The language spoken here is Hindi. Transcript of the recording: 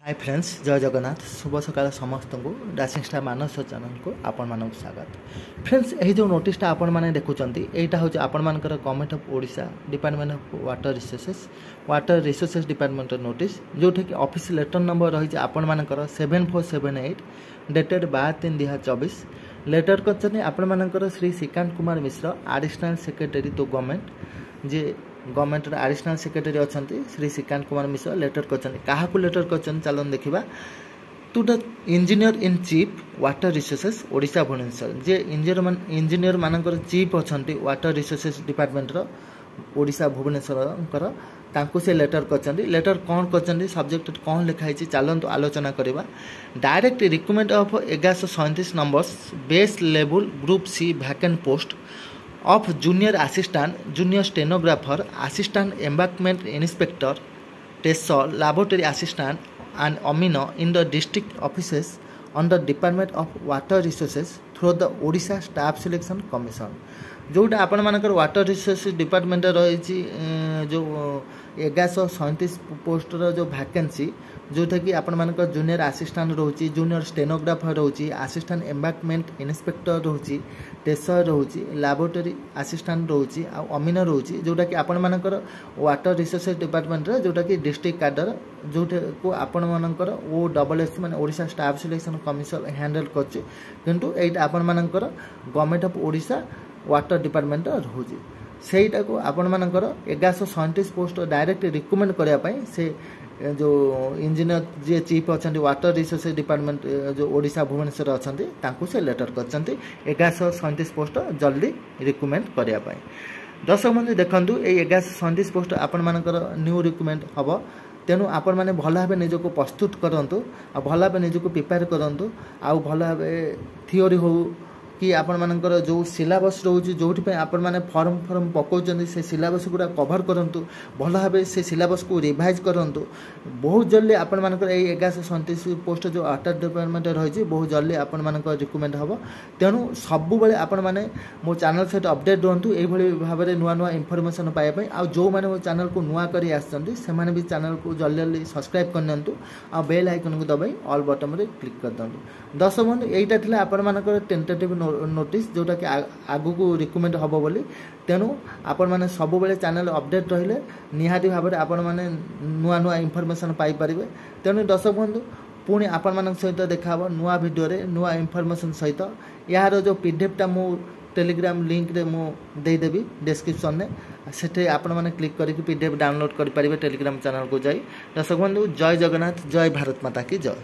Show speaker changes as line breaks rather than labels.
हाय फ्रेंड्स, जय जगन्नाथ। शुभ सकाल समस्त को डांसिंग स्टार मानस चैनल को आपण मानक स्वागत। फ्रेंड्स, यही जो नोटिसटा आपण मैंने देखुंत यहाँ हूँ आपण मानकर government of Odisha department of water resources department notice जोटा कि ऑफिस लेटर नंबर रही आपण मानकर 7478 डेटेड 12/3/2024। लेटर कर आपण मानकर Shri Shrikant Kumar Mishra additional secretary to government जे गवर्नमेंट एडिशनल सेक्रेटरी अच्छा श्री श्रीकांत कुमार मिश्र लेटर कर लेटर कर चलन देखा to the engineer in chief water resources Odisha Bhubaneswar जे इंजीनियर मानकर चीफ अच्छा water resources department Odisha Bhubaneswar तांको से लेटर लेटर कौन कर सब्जेक्ट कौन लिखाई चलतु आलोचना करवा। Direct recruitment of 1137 numbers base level group C vacant post of junior assistant, junior stenographer, assistant embankment inspector, tessor, laboratory assistant and amino in the district offices under Department of Water Resources through the Odisha Staff Selection Commission। जोटा आपण मानकर वाटर रिसोर्सेस डिपार्टमेंट रही जो 1137 पोस्टर जो वैकेंसी जोटा कि आपण मानकर जूनियर असिस्टेंट रोची, जूनियर स्टेनोग्राफर रोची, असिस्टेंट एम्बांकमेंट इन्स्पेक्टर रोची, टेसर रोची, लैबोरेटरी असिस्टेंट रोची आ अमीनो रोची जोटा कि आपण मानकर वाटर रिसोर्सेस डिपार्टमेंट रे जोटा कि डिस्ट्रिक्ट कैडर जोटा को आपण मानकर OSS माने Odisha staff selection commission handle करछि किंतु एटा आपण मानकर government of Odisha water department रोचे सेटा को आपण मानकर 1137 पोस्ट डायरेक्ट रिक्रुटमेंट करने से जो इंजीनियर जी चीफ अच्छा वाटर रिसोर्सेस डिपार्टमेंट जो ओडिशा भुवनेश्वर अच्छा से लेटर कर 1137 पोस्ट जल्दी रिक्रुटमेंट करने। दर्शक बंधु देखूँ ये 1137 पोस्ट आपण मानकर न्यू रिक्रुटमेंट हम तेणु आपण मैंने भल भाव निजक प्रस्तुत करूँ आ भल भाव निजक प्रिपेयर करूँ आ भल भाव थियोरी हो कि आपण मानकर जो सिलेबस रोचे जो आपण मैंने फॉर्म पकाउछन से सिलेबस गुड़ा कवर करंतु भल भाव से सिलेबस को रिवाइज करंतु बहुत जल्दी आपण मानकर 1137 पोस्ट जो वाटर डिपार्टमेंट रही बहुत जल्दी आपण मानकर रिक्रुटमेंट हम। तेणु सब बेले आपण माने मो चैनल सहित अपडेट रहंतु एभली भाव में नुआ नुआ इनफॉरमेशन पाइबा आ जो माने मो चैनल को नुआ करी आछंती सेमाने भी चैनल को जल्दी जल्दी सब्सक्राइब करनियंतु आ बेल आइकन को दबाई ऑल बटन में क्लिक कर दियंतु। दर्शक बंधु एटा थिला आपण मानकर टेंटेटिव नोटिस जोटा कि आगु को रिक्रुटमेंट हम बोली तेणु आपण मैंने सब बेले चैनल अपडेट रहिले निहाती भाव में आपण मैंने नुआ नुआ इनफॉरमेशन पाई परिबे। तेणु दर्शक बंधु पुणी आपण मान सहित देखा नुआ वीडियो रे नुआ इनफॉरमेशन सहित यार जो पीडीएफ मु टेलीग्राम लिंक रे मु देदेवी डिस्क्रिप्शन में सेठे आपण मैंने क्लिक करके पीडीएफ डाउनलोड कर पारिबे टेलीग्राम चैनल को जाई। दर्शक बंधु जय जगन्नाथ, जय भारत माता की जय।